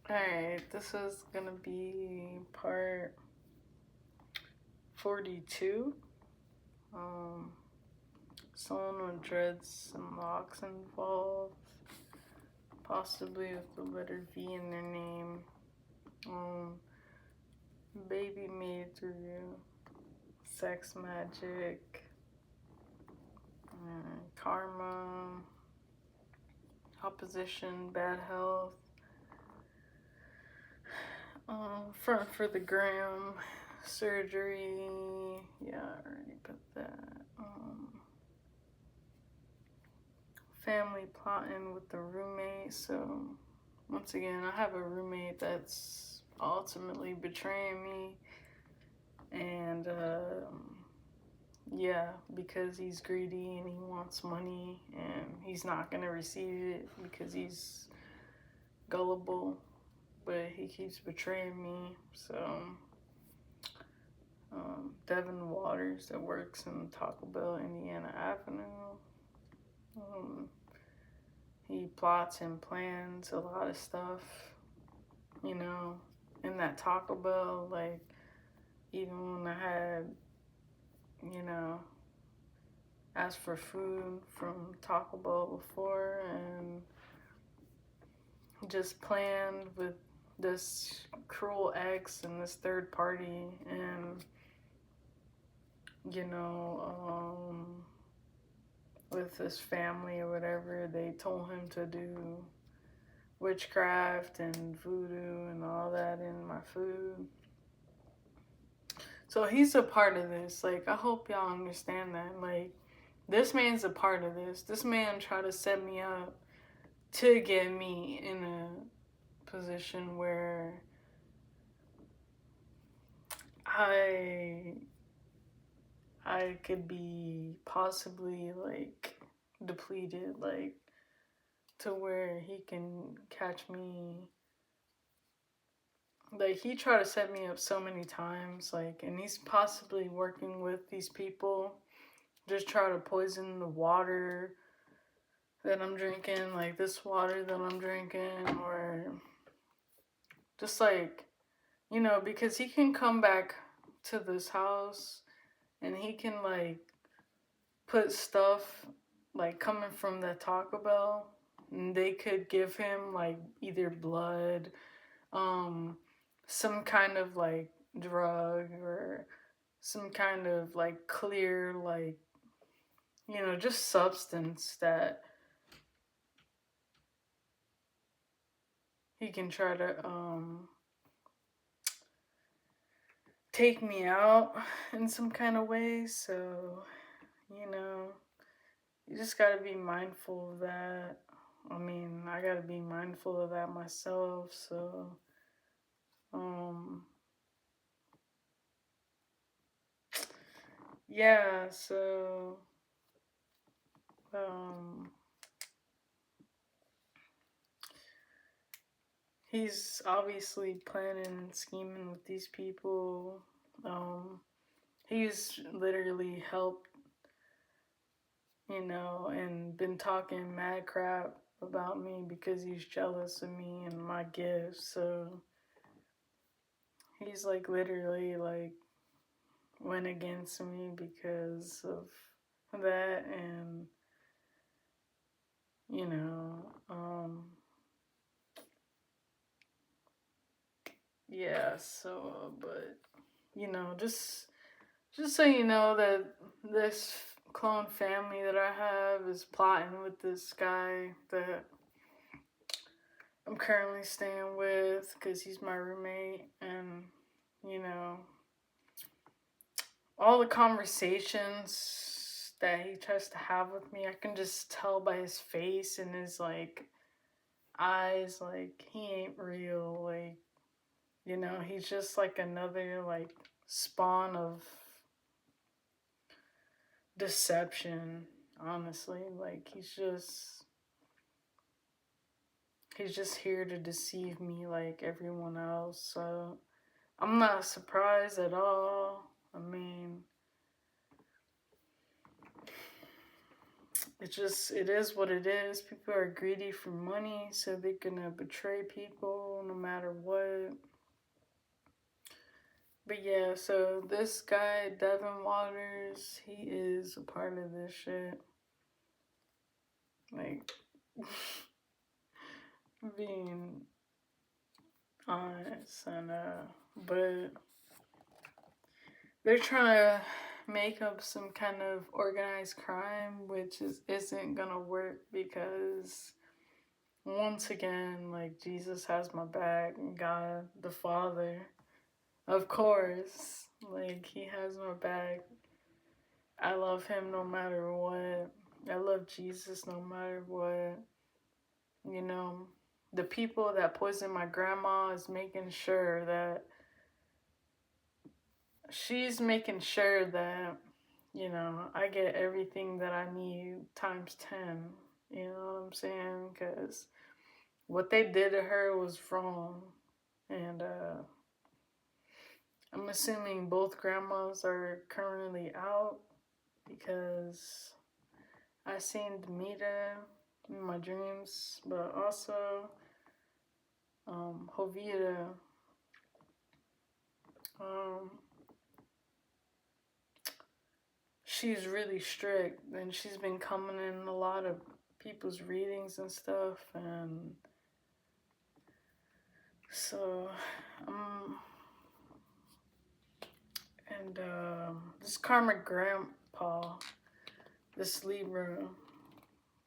Alright, this is gonna be part 42. Um, Someone with dreads and locks involved, possibly with the letter V in their name. Baby made through sex magic, karma, opposition, bad health. Front for the gram, surgery. Yeah, I already put that. Family plotting with the roommate. So, once again, I have a roommate that's ultimately betraying me. And, yeah, because he's greedy and he wants money and he's not going to receive it because he's gullible. But he keeps betraying me. So, Devin Waters that works in Taco Bell, Indiana Avenue. He plots and plans a lot of stuff, you know, in that Taco Bell. Like, even when I had, you know, asked for food from Taco Bell before and just planned with this cruel ex and this third party, and you know, with his family or whatever, they told him to do witchcraft and voodoo and all that in my food. So he's a part of this. Like, I hope y'all understand that. Like, this man's a part of this. This man tried to set me up to get me in a position where I could be possibly like depleted, like to where he can catch me. Like, he tried to set me up so many times, like, and he's possibly working with these people, just try to poison the water that I'm drinking, like this water that I'm drinking, or just like, you know, because he can come back to this house and he can like put stuff like coming from the Taco Bell, and they could give him like either blood, some kind of like drug, or some kind of like clear, like, you know, just substance that he can try to take me out in some kind of way. So, you know, you just got to be mindful of that. I mean, I got to be mindful of that myself. So, yeah, so, um, he's obviously planning and scheming with these people. He's literally helped, you know, and been talking mad crap about me because he's jealous of me and my gifts. So he's like literally like went against me because of that. And you know, yeah, so but you know, just so you know that this clone family that I have is plotting with this guy that I'm currently staying with because he's my roommate. And you know, all the conversations that he tries to have with me, I can just tell by his face and his like eyes, like he ain't real. Like, you know, he's just like another like spawn of deception, honestly. Like, he's just here to deceive me like everyone else. So I'm not surprised at all. I mean, it is what it is. People are greedy for money, so they're gonna betray people no matter what. But yeah, so this guy, Devin Waters, he is a part of this shit. Like, being honest, and, but they're trying to make up some kind of organized crime, which isn't gonna work because, once again, like, Jesus has my back, God the Father, of course, like, he has my back. I love him no matter what. I love Jesus no matter what. You know, the people that poisoned my grandma is making sure that she's making sure that, you know, I get everything that I need times 10. You know what I'm saying? Because what they did to her was wrong. And I'm assuming both grandmas are currently out because I seen Demita in my dreams, but also Hovita. Um, she's really strict, and she's been coming in a lot of people's readings and stuff, and so and this karmic grandpa, this Libra,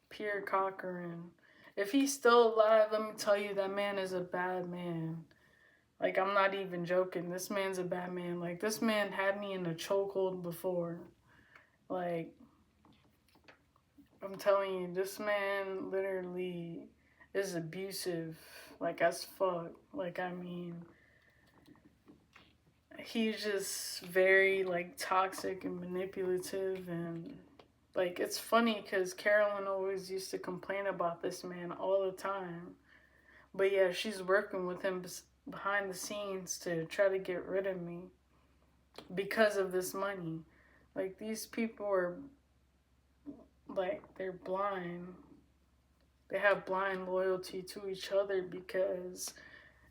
Pierre Cochran, if he's still alive, let me tell you, that man is a bad man. Like, I'm not even joking. This man's a bad man. Like, this man had me in a chokehold before. Like, I'm telling you, this man literally is abusive. Like, as fuck. Like, I mean, he's just very, like, toxic and manipulative. And, like, it's funny because Carolyn always used to complain about this man all the time. But yeah, she's working with him behind the scenes to try to get rid of me because of this money. Like, these people are, like, they're blind. They have blind loyalty to each other because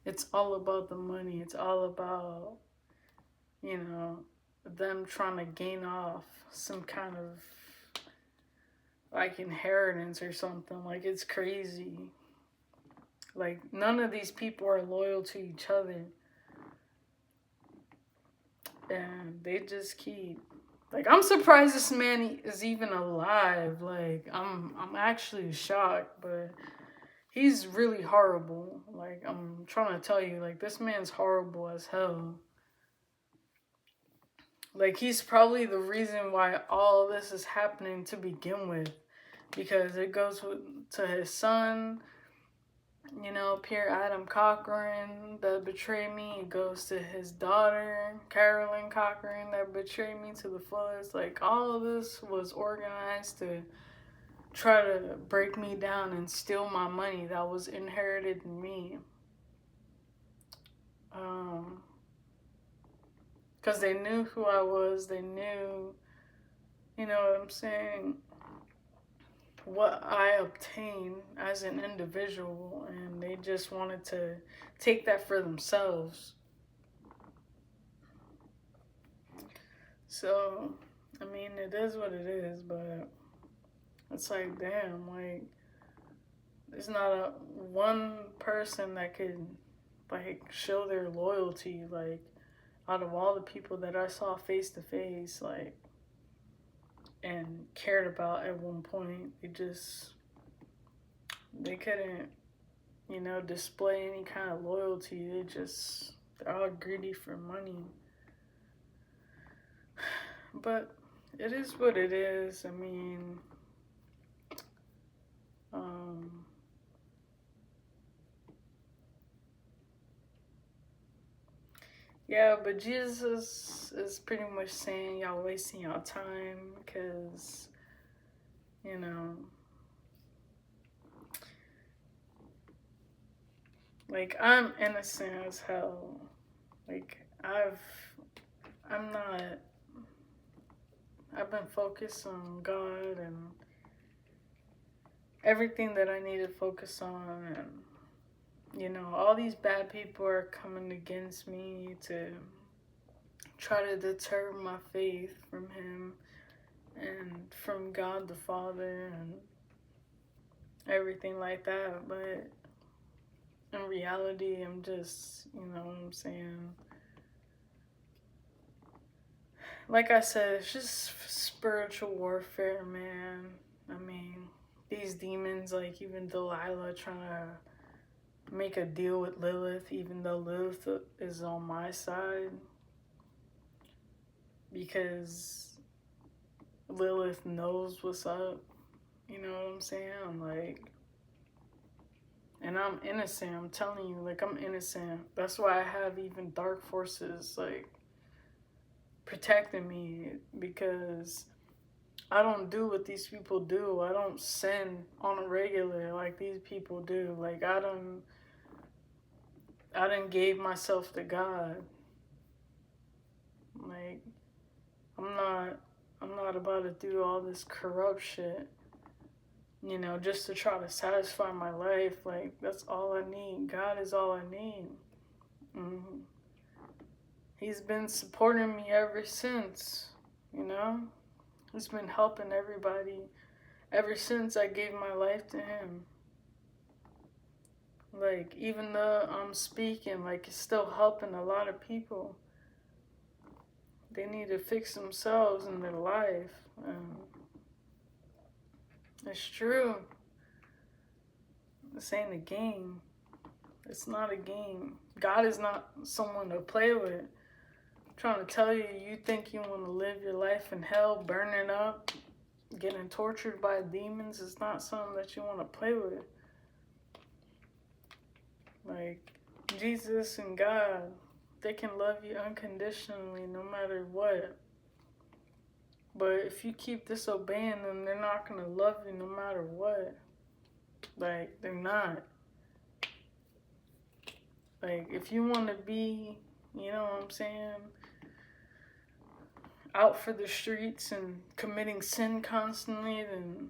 it's all about the money. It's all about, you know, them trying to gain off some kind of, like, inheritance or something. Like, it's crazy. Like, none of these people are loyal to each other. And they just keep, like, I'm surprised this man is even alive. Like, I'm actually shocked, but he's really horrible. Like, I'm trying to tell you, like, this man's horrible as hell. Like, he's probably the reason why all this is happening to begin with, because it goes to his son, you know, Pierre Adam Cochran, that betrayed me. It goes to his daughter, Carolyn Cochran, that betrayed me to the fullest. Like, all of this was organized to try to break me down and steal my money that was inherited in me. Because they knew who I was. They knew, you know what I'm saying, what I obtained as an individual, and they just wanted to take that for themselves. So, I mean, it is what it is, but it's like, damn, like, there's not a one person that could, like, show their loyalty, like, out of all the people that I saw face to face, like, and cared about at one point. They couldn't, you know, display any kind of loyalty. They're all greedy for money. But it is what it is. I mean, yeah, but Jesus is pretty much saying y'all wasting y'all time because, you know, like, I'm innocent as hell. Like, I've been focused on God, and everything that I need to focus on. And, all these bad people are coming against me to try to deter my faith from Him and from God the Father and everything like that. But in reality, I'm just, what I'm saying? Like I said, it's just spiritual warfare, man. I mean, these demons, like even Delilah trying to make a deal with Lilith, even though Lilith is on my side, because Lilith knows what's up. You know what I'm saying? Like, and I'm innocent. I'm telling you, like, I'm innocent. That's why I have even dark forces, like, protecting me, because I don't do what these people do. I don't sin on a regular like these people do. Like, I done gave myself to God. Like, I'm not about to do all this corrupt shit, just to try to satisfy my life. Like, that's all I need. God is all I need. Mm-hmm. He's been supporting me ever since, He's been helping everybody ever since I gave my life to Him. Like, even though I'm speaking, like, it's still helping a lot of people. They need to fix themselves in their life. It's true. This ain't a game. It's not a game. God is not someone to play with. I'm trying to tell you, you think you want to live your life in hell, burning up, getting tortured by demons, is not something that you want to play with. Like, Jesus and God, they can love you unconditionally no matter what. But if you keep disobeying them, they're not going to love you no matter what. Like, they're not. Like, if you want to be, you know what I'm saying, out for the streets and committing sin constantly, then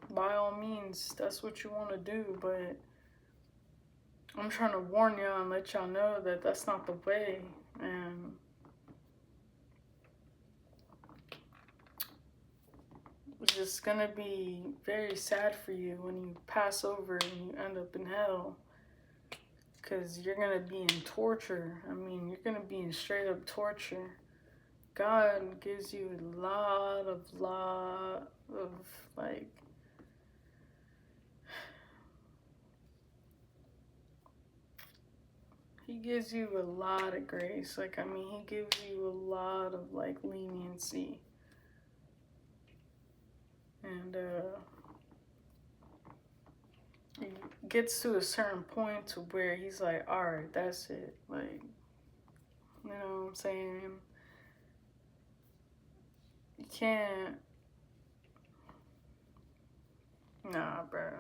by all means, that's what you want to do. But I'm trying to warn y'all and let y'all know that that's not the way. And it's just going to be very sad for you when you pass over and you end up in hell. Because you're going to be in torture. I mean, you're going to be in straight up torture. God gives you a lot of like, He gives you a lot of grace. Like, I mean, He gives you a lot of, like, leniency. And it gets to a certain point to where He's like, alright, that's it. Like, you know what I'm saying? You can't. Nah, bro.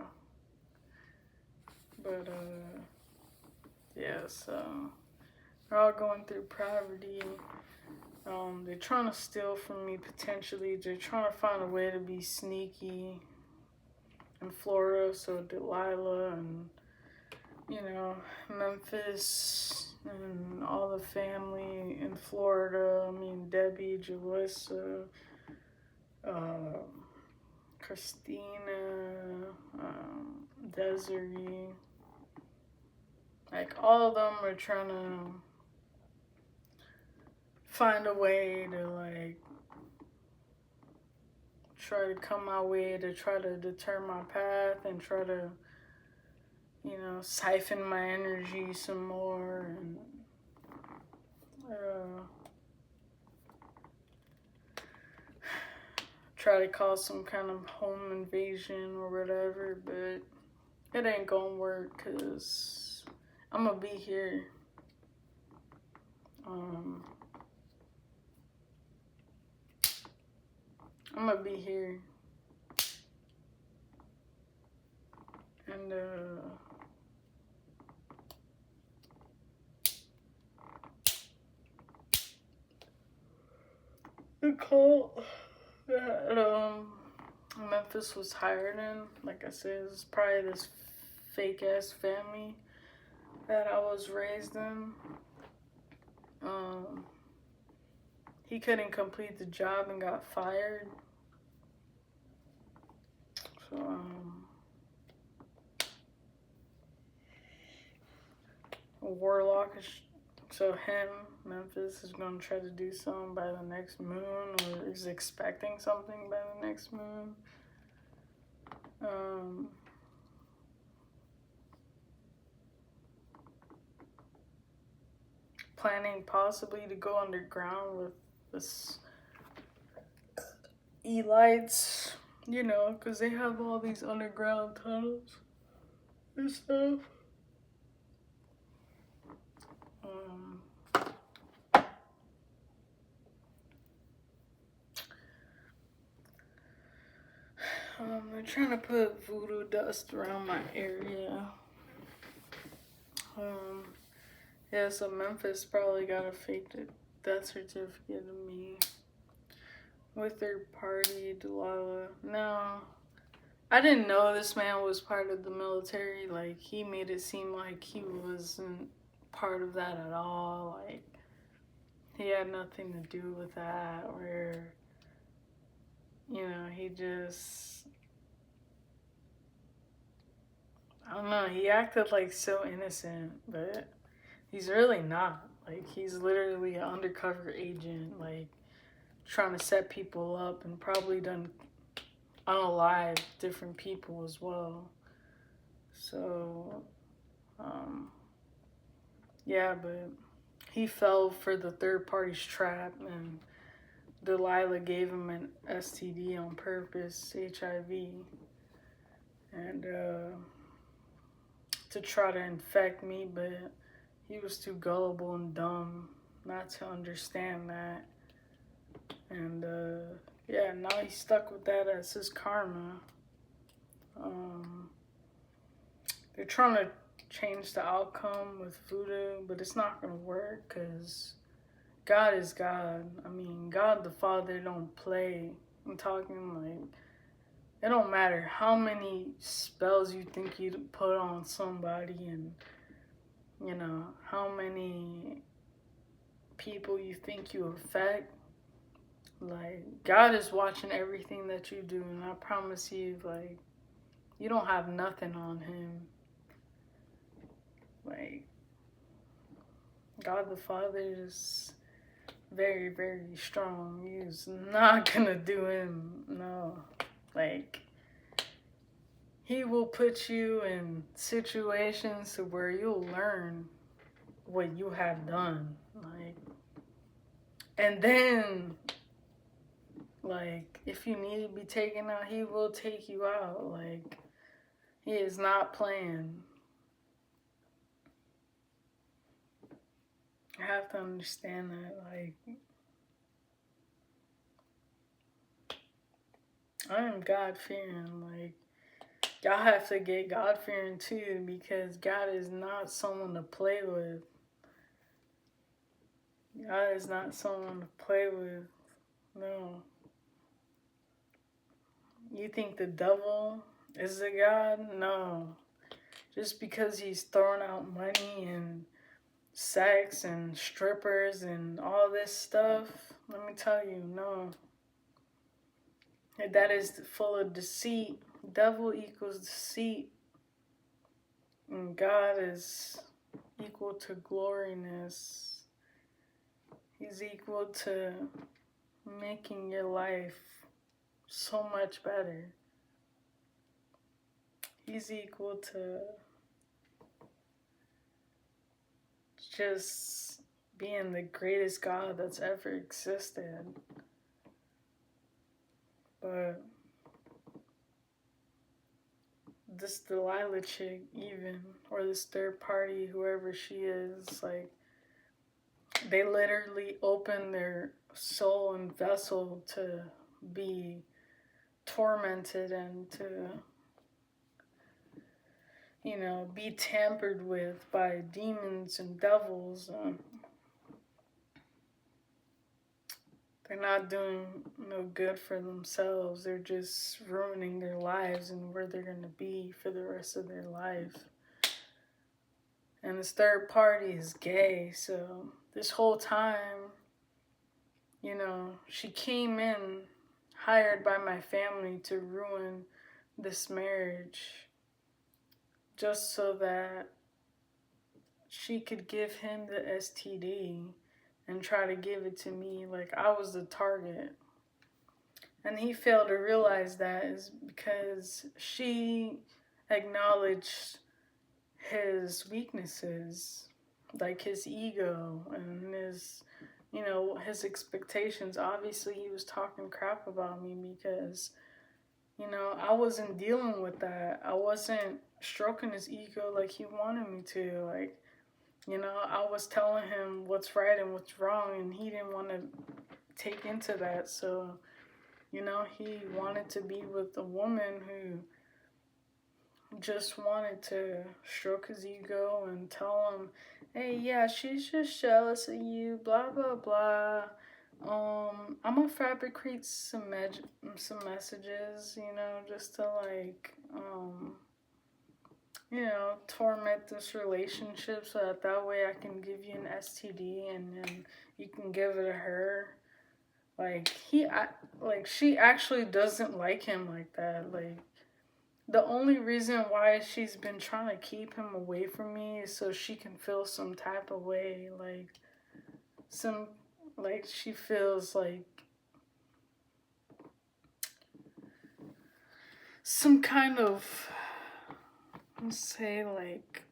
But, yeah, so they're all going through poverty. They're trying to steal from me potentially. They're trying to find a way to be sneaky in Florida. So Delilah and, Memphis and all the family in Florida. I mean, Debbie, Jalissa, Christina, Desiree. Like, all of them are trying to find a way to, like, try to come my way, to try to deter my path and try to, siphon my energy some more and try to cause some kind of home invasion or whatever, but it ain't gonna work because I'm gonna be here. I'm gonna be here. And, the cult that, Memphis was hired in, like I said, it was probably this fake ass family that I was raised in. He couldn't complete the job and got fired. So, Warlock is, so him, Memphis, is going to try to do something by the next moon, or is expecting something by the next moon. Planning possibly to go underground with this elites, you know, because they have all these underground tunnels and stuff. They're trying to put voodoo dust around my area. Yeah, so Memphis probably got a fake death certificate of me with their party, Delilah. No, I didn't know this man was part of the military. Like, he made it seem like he wasn't part of that at all. Like, he had nothing to do with that, or, you know, he just, I don't know, he acted like so innocent, but he's really not. Like, he's literally an undercover agent, like, trying to set people up, and probably done unalive different people as well. So, yeah, but he fell for the third party's trap, and Delilah gave him an STD on purpose, HIV, and to try to infect me, but he was too gullible and dumb not to understand that. And yeah, now he's stuck with that as his karma. They're trying to change the outcome with voodoo, but it's not going to work, because God is God. I mean, God the Father don't play. I'm talking like, it don't matter how many spells you think you put on somebody, and, you know, how many people you think you affect. Like, God is watching everything that you do, and I promise you, like, you don't have nothing on him. Like, God the Father is very, very strong. He's not gonna do him, no. Like, he will put you in situations where you'll learn what you have done. Like, and then, like, if you need to be taken out, he will take you out. Like, he is not playing. I have to understand that. Like, I am God-fearing. Like, y'all have to get God-fearing too, because God is not someone to play with. God is not someone to play with. No. You think the devil is a God? No. Just because he's throwing out money and sex and strippers and all this stuff, let me tell you, no. That is full of deceit. Devil equals deceit. And God is equal to gloriness. He's equal to making your life so much better. He's equal to just being the greatest God that's ever existed. But this Delilah chick, even, or this third party, whoever she is, like, they literally open their soul and vessel to be tormented and to, you know, be tampered with by demons and devils. they're not doing no good for themselves. They're just ruining their lives and where they're going to be for the rest of their life. And this third party is gay. So this whole time, you know, she came in hired by my family to ruin this marriage just so that she could give him the STD and try to give it to me like I was the target. And he failed to realize that is because she acknowledged his weaknesses, like his ego and his, you know, his expectations. Obviously, he was talking crap about me because, you know, I wasn't dealing with that. I wasn't stroking his ego like he wanted me to. Like, you know, I was telling him what's right and what's wrong, and he didn't want to take into that. So, you know, he wanted to be with a woman who just wanted to stroke his ego and tell him, hey, yeah, she's just jealous of you, blah, blah, blah. I'm gonna fabricate some messages, you know, just to like, you know, torment this relationship so that way I can give you an STD and then you can give it to her. Like she actually doesn't like him like that. Like the only reason why she's been trying to keep him away from me is so she can feel some type of way, like she feels like some kind of, let's say, like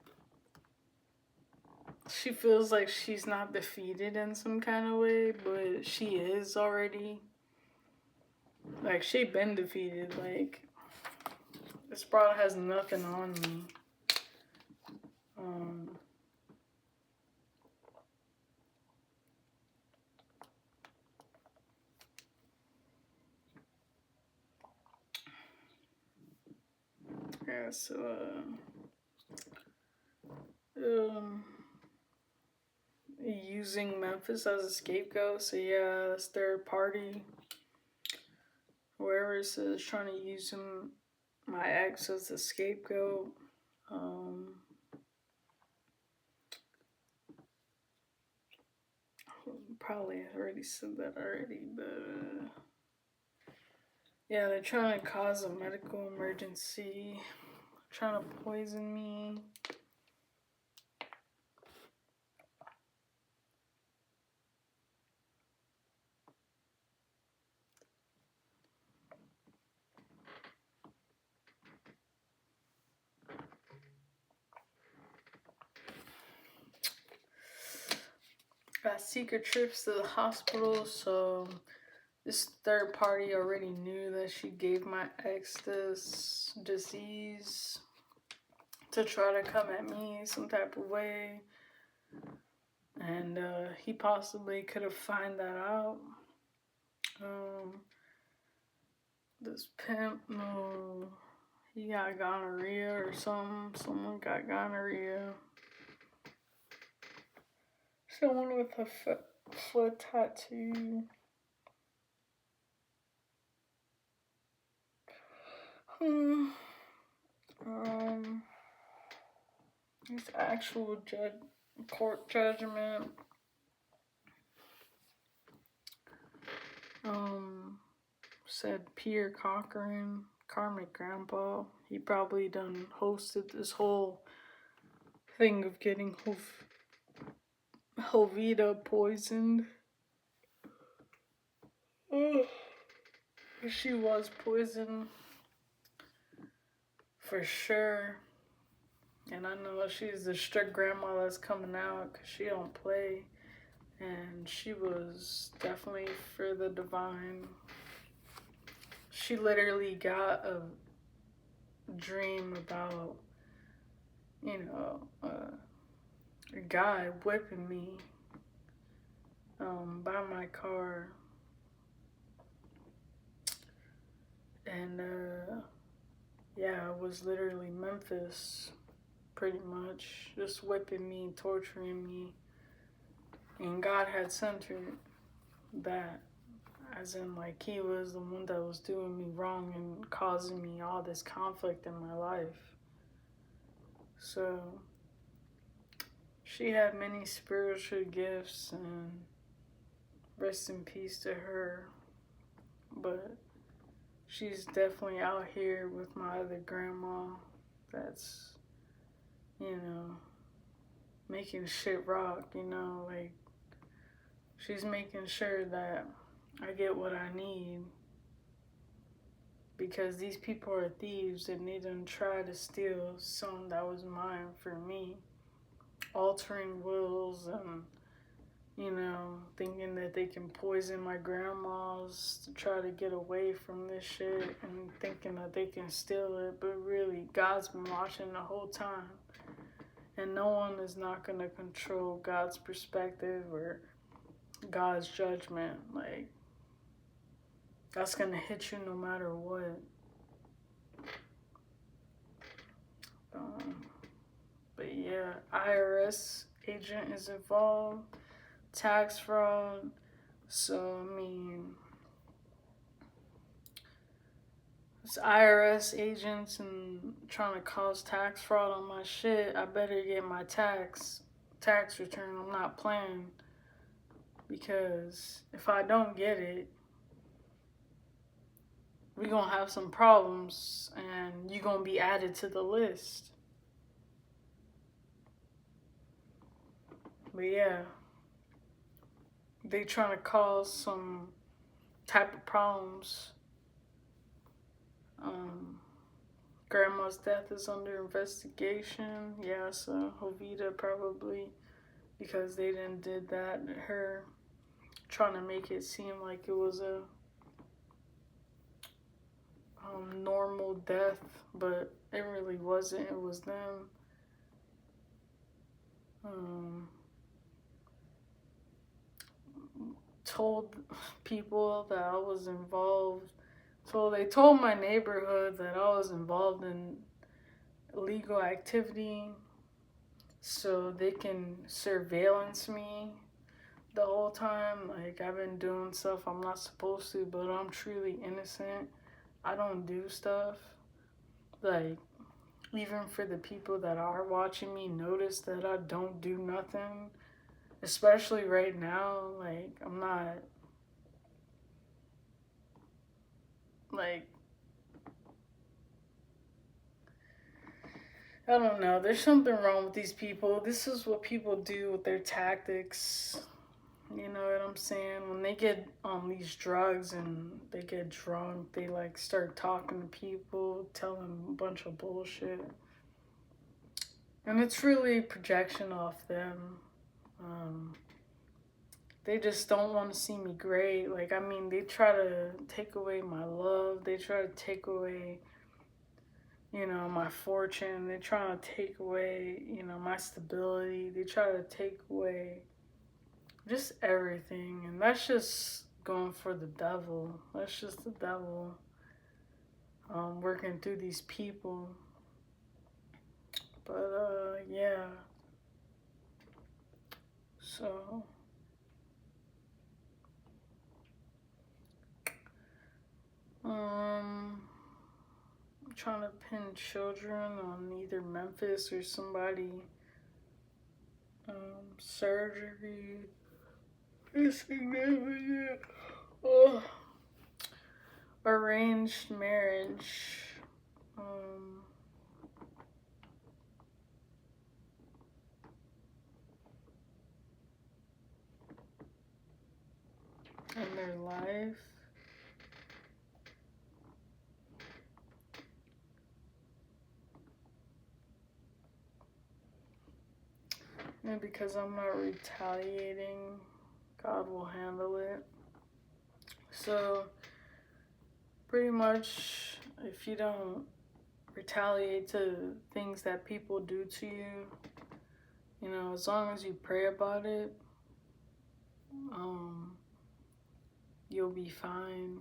she feels like she's not defeated in some kind of way, but she is already. Like she been defeated. Like this broad has nothing on me. Yeah, so using Memphis as a scapegoat. So yeah, this third party, whoever is trying to use him, my ex as a scapegoat. Probably already said that already, but yeah, they're trying to cause a medical emergency, trying to poison me. Got secret trips to the hospital, so this third party already knew that she gave my ex this disease to try to come at me some type of way. And he possibly could have found that out. This pimp, no, he got gonorrhea or something. Someone got gonorrhea. Someone with a foot tattoo. His actual court judgment. Said Pierre Cochran, Karmic Grandpa. He probably done hosted this whole thing of getting Helvita poisoned. She was poisoned for sure. And I know she's the strict grandma that's coming out because she don't play. And she was definitely for the divine. She literally got a dream about, you know, a guy whipping me by my car. And yeah, it was literally Memphis, pretty much, just whipping me, torturing me. And God had sent her that. as in like he was the one that was doing me wrong and causing me all this conflict in my life. So she had many spiritual gifts, and rest in peace to her. But she's definitely out here with my other grandma that's, making shit rock, like she's making sure that I get what I need, because these people are thieves and they done try to steal something that was mine for me, altering wills and, thinking that they can poison my grandma's to try to get away from this shit and thinking that they can steal it, but really God's been watching the whole time. And no one is not going to control God's perspective or God's judgment. Like, that's going to hit you no matter what. But yeah, IRS agent is involved, tax fraud. So, I mean, it's IRS agents and trying to cause tax fraud on my shit. I better get my tax return. I'm not playing, because if I don't get it, we're gonna have some problems and you're gonna be added to the list. But yeah, they trying to cause some type of problems. Grandma's death is under investigation. Yeah, so Jovita probably, because they didn't did that. Her trying to make it seem like it was a normal death, but it really wasn't. It was them. Told people that I was involved. So they told my neighborhood that I was involved in illegal activity, so they can surveillance me the whole time. Like, I've been doing stuff I'm not supposed to, but I'm truly innocent. I don't do stuff. Like, even for the people that are watching me, notice that I don't do nothing. Especially right now, like, I'm not, like, I don't know. There's something wrong with these people. This is what people do with their tactics. You know what I'm saying? When they get on these drugs and they get drunk, they like start talking to people, telling them a bunch of bullshit. And it's really projection off them. They just don't want to see me great. Like, I mean, they try to take away my love. They try to take away, my fortune. They try to take away, my stability. They try to take away just everything. And that's just going for the devil. That's just the devil working through these people. But, yeah. So... trying to pin children on either Memphis or somebody. Surgery. Insignificant. Arranged marriage. In their life. And because I'm not retaliating, God will handle it. So, pretty much, if you don't retaliate to things that people do to you, as long as you pray about it, you'll be fine.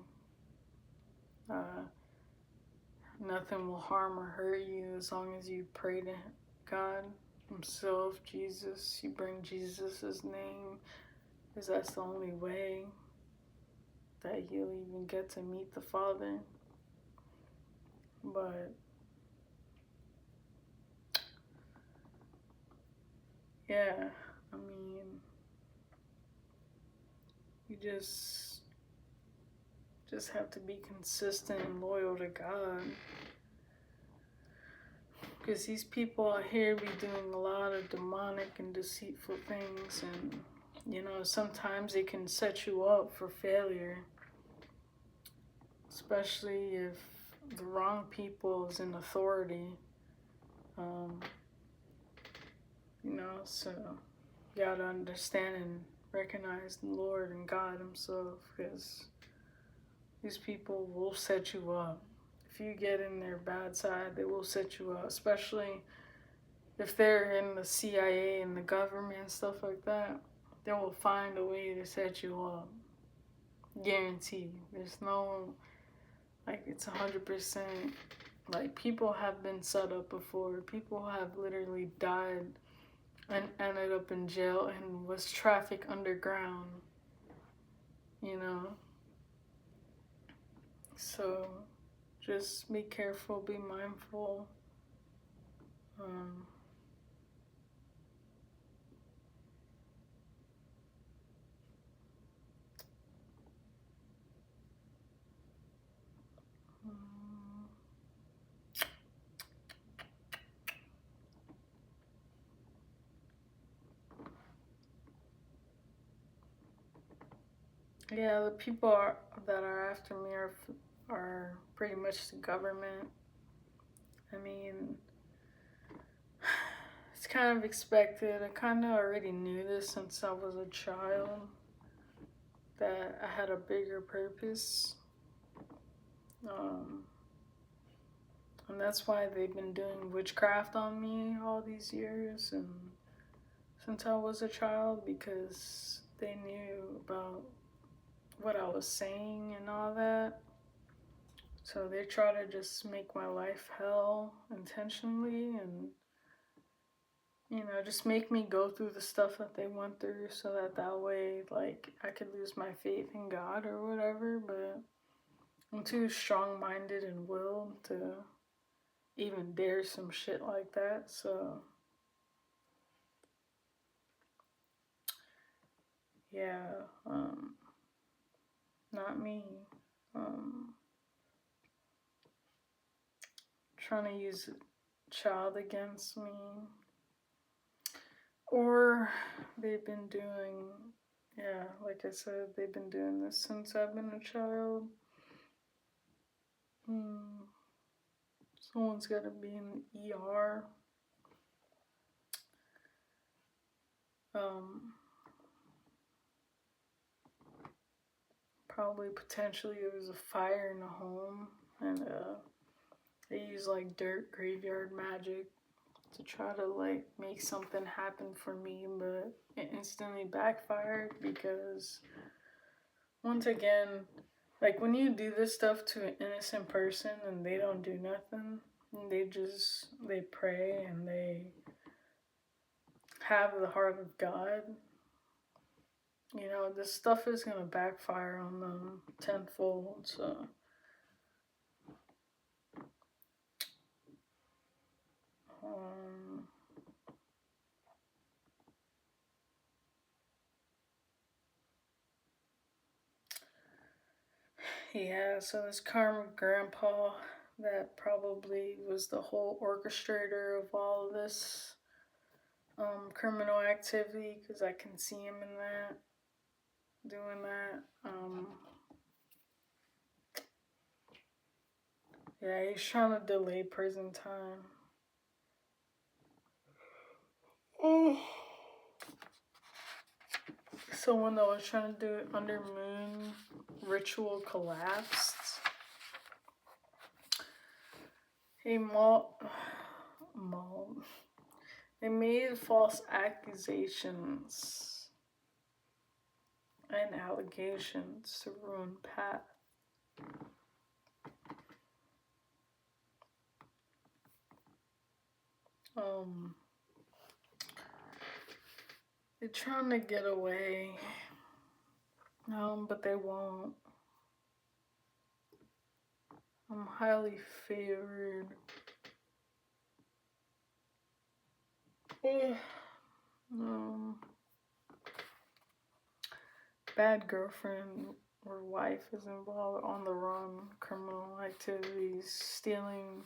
Nothing will harm or hurt you as long as you pray to God Himself, Jesus. You bring Jesus' name, because that's the only way that he'll even get to meet the Father. But yeah, I mean, you just have to be consistent and loyal to God. Because these people out here be doing a lot of demonic and deceitful things, and you know, sometimes it can set you up for failure, especially if the wrong people is in authority. You know, so you gotta understand and recognize the Lord and God Himself, because these people will set you up. If you get in their bad side, they will set you up, especially if they're in the CIA and the government and stuff like that. They will find a way to set you up. Guaranteed. There's no, like, it's 100%. Like, people have been set up before. People have literally died and ended up in jail and was trafficked underground. You know? So, just be careful, be mindful. Yeah, the people that are after me are pretty much the government. I mean, it's kind of expected. I kind of already knew this since I was a child, that I had a bigger purpose. And that's why they've been doing witchcraft on me all these years and since I was a child, because they knew about what I was saying and all that. So they try to just make my life hell intentionally, and you know, just make me go through the stuff that they went through, so that way, like, I could lose my faith in God or whatever. But I'm too strong-minded and willed to even dare some shit like that. So yeah, not me. Trying to use a child against me, or they've been doing, yeah, like I said, they've been doing this since I've been a child. Someone's got to be in the ER. Probably potentially there was a fire in the home, and they use like dirt graveyard magic to try to like make something happen for me, but it instantly backfired because once again, like when you do this stuff to an innocent person and they don't do nothing, they pray and they have the heart of God, you know, this stuff is gonna backfire on them tenfold. So yeah, so this karma grandpa that probably was the whole orchestrator of all of this criminal activity, because I can see him in that, doing that. Yeah, he's trying to delay prison time. Someone that was trying to do it under moon ritual collapsed. They made false accusations and allegations to ruin Pat. They're trying to get away, but they won't. I'm highly favored. Um, bad girlfriend or wife is involved on the run, criminal activities, stealing,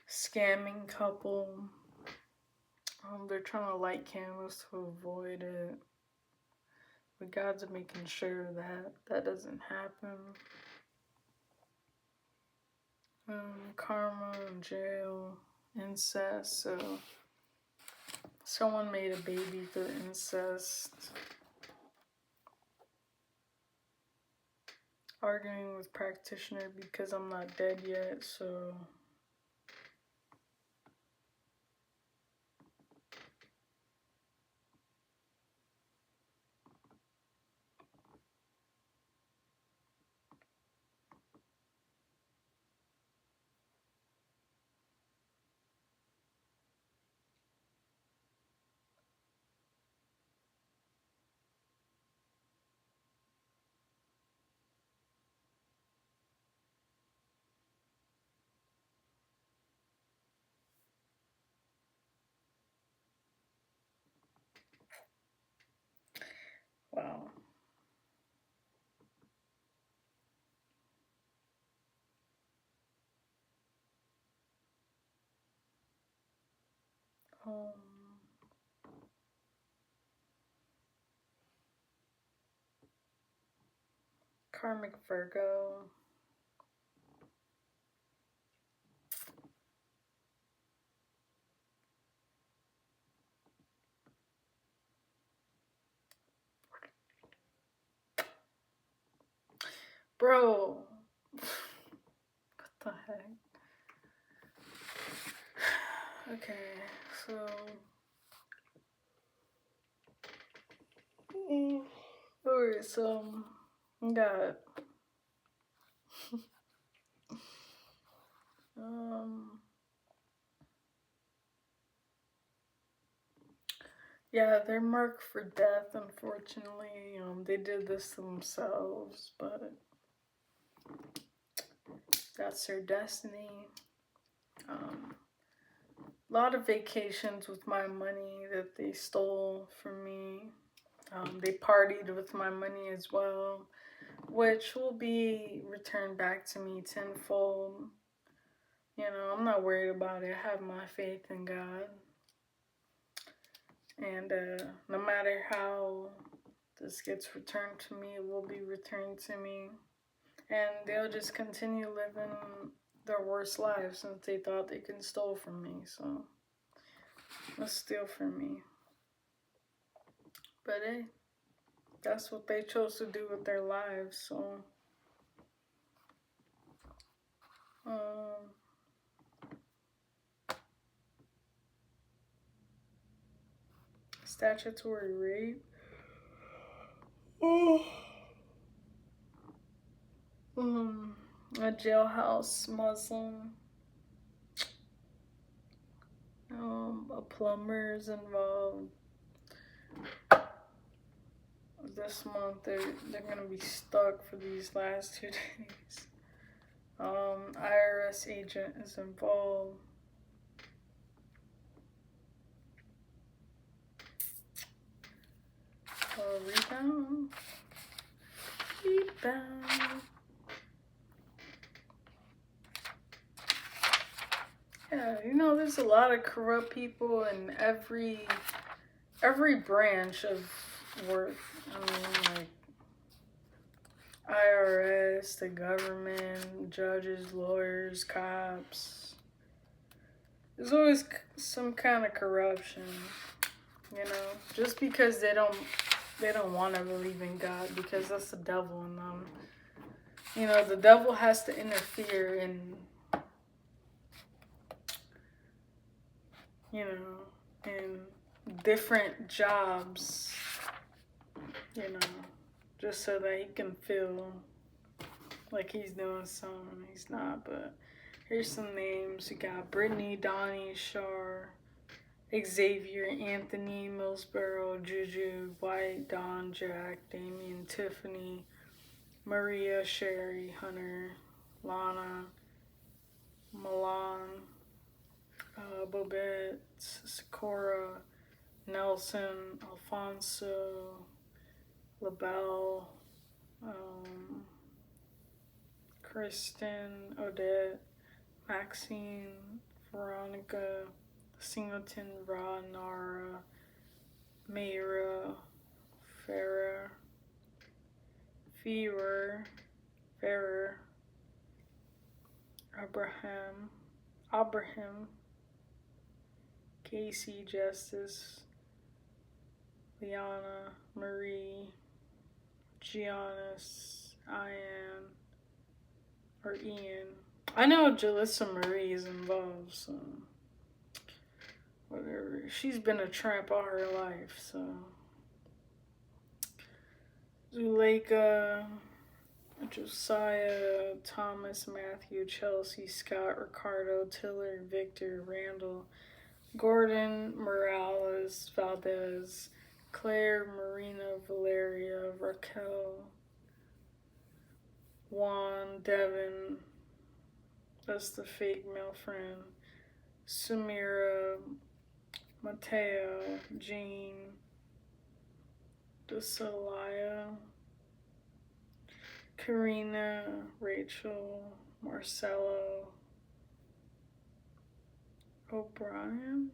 scamming couple. They're trying to light candles to avoid it. But God's making sure that that doesn't happen. Karma, jail, incest. So someone made a baby through incest. Arguing with practitioner because I'm not dead yet, so wow. Um, Karmic Virgo. Bro. What the heck? Okay, so. Alright, so. Got. Yeah, they're marked for death, unfortunately. They did this themselves, but that's their destiny. A lot of vacations with my money that they stole from me. They partied with my money as well, which will be returned back to me tenfold. You know, I'm not worried about it. I have my faith in God. And no matter how this gets returned to me, it will be returned to me. And they'll just continue living their worst lives since they thought they can steal from me. So, let's steal from me. But hey, that's what they chose to do with their lives. So, statutory rape. A jailhouse Muslim. A plumber is involved. This month they're gonna be stuck for these last 2 days. IRS agent is involved. Rebound. Yeah, you know, there's a lot of corrupt people in every branch of work. I mean, like IRS, the government, judges, lawyers, cops. There's always some kind of corruption, you know. Just because they don't want to believe in God, because that's the devil in them. You know, the devil has to interfere in, you know, in different jobs, you know, just so that he can feel like he's doing something. He's not, but here's some names. You got Brittany, Donnie, Shar, Xavier, Anthony, Millsboro, Juju, White, Don, Jack, Damien, Tiffany, Maria, Sherry, Hunter, Lana, Milan, Bobette, Sakura, Nelson, Alfonso, LaBelle, Kristen, Odette, Maxine, Veronica, Singleton, Ra, Nara, Mayra, Farah, Ferrer, Abraham, Casey, Justice, Liana, Marie, Giannis, Ian. I know Jalissa Marie is involved, so whatever. She's been a tramp all her life, so. Zuleika, Josiah, Thomas, Matthew, Chelsea, Scott, Ricardo, Tiller, Victor, Randall, Gordon, Morales, Valdez, Claire, Marina, Valeria, Raquel, Juan, Devin, that's the fake male friend, Samira, Mateo, Jean, Desalia, Karina, Rachel, Marcelo, O'Brien,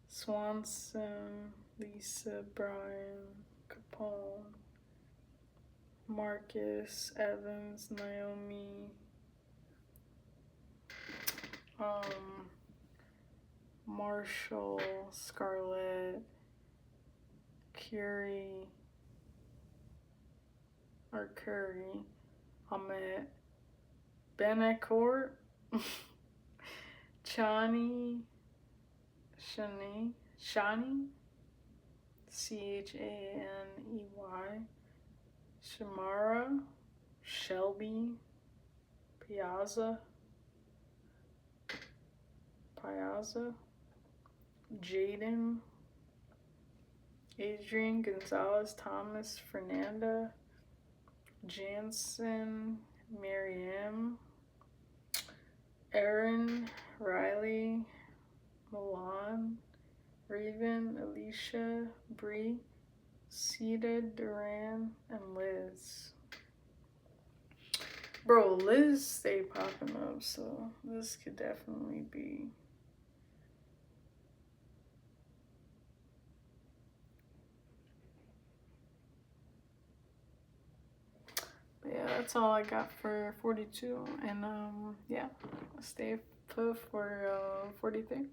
Swanson, Lisa, Brian, Capone, Marcus, Evans, Naomi, Marshall, Scarlett, Curry, Ahmet, Benacourt, Shani, Chaney, Shamara, Shelby, Piazza, Jaden, Adrian, Gonzalez, Thomas, Fernanda, Jansen, Mariam, Aaron, Riley, Milan, Raven, Alicia, Bree, Sita, Duran, and Liz. Bro, Liz stay popping up, so this could definitely be. But yeah, that's all I got for 42, and yeah, stay put for 43.